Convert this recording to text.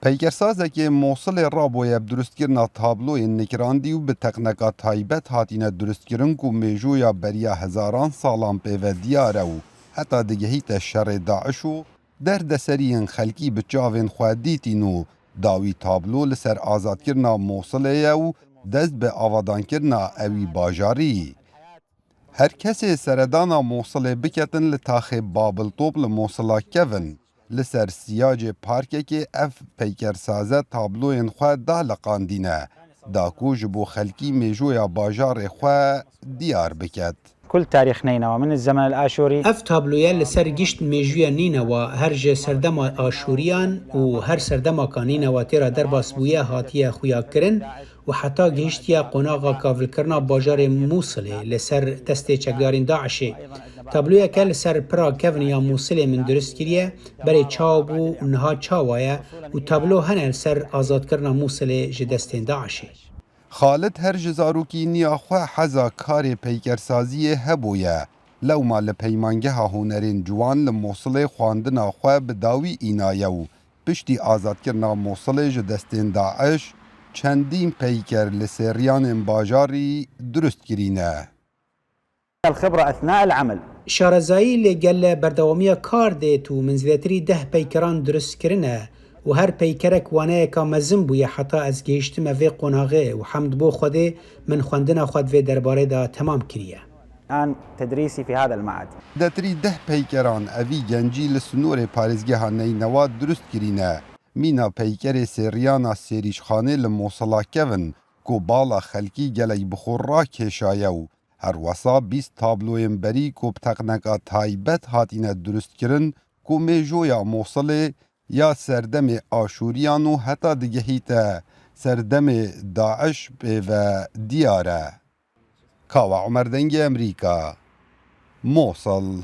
پیکرسازکی موصل رابوی بدرستکرنا تابلوی نکراندی و به تقنقا تایبت هاتینه درستکرن کو میجویا بریا هزاران سالان پیو دیاره و حتی دگهیت شر داعشو درد سرین خلکی بچاوین خوادیتینو داوی تابلو لسر آزادکرنا موصله و دست به آوادان کرنا اوی باجاری. هر کسی سردانا موصله بکتن لتاخ بابل طوب لموصله کون لسر سیاج پارکه که اف پیکرسازه تابلوین خواه دا لقاندینه دا کوج بو خلکی میجویا باجار خواه دیار بکت. كل تاريخ نينوى من الزمن الآشوري اف تابلویا لسر گشت میجویا نینوا هر جه سردما آشوریان و هر سردما کانینوا تیرا در باسبویا هاتیه خویا کرن و حتی گشتیا قناغا کاول کرنا باجار موصله لسر دست چگارین داعشه. تابلویا که لسر پرا کون یا موصله من درست کریه بری چاو بو نها چاوایه و تابلو هنه لسر آزاد کرنا موصله جدستین داعشه. خالد هر جزاروکی نیا خواه حزا کار پیکرسازی هبویه لو ما لپیمانگه هنرین جوان لموصله خواندنا خواه بداوی اینایه و پشتی آزاد کرنا موصله جدستین داعش چندین پیکر لسریان باجاری درست کرینه. الخبرة أثناء العمل شارزایی لگل بردوامی کار دیت و منزلتری 10 پیکران درست کرنه و هر پیکرک وانه که مزم بویه حتی از گیشتم اوی قناغه و حمد بو خوده من خواندن خود وی درباره دا تمام کریه. الآن تدريسي في هذا المعهد. دتری 10 پیکران اوی گنجی لسنور پارزگه ها نینوا درست کرینه. مینا پیکر سریانا سریشخانه لموصلا کون کو بالا خلکی گلی بخور را کشایه و هر وسا 20 تابلوین بری کو بتقنقا تایبت هاتینه درست کرن کو میجویا موصله یا سردم آشوریان و حتی دگهیت سردم داعش و دیاره. کاوا عمر دنگ امریکا موصل.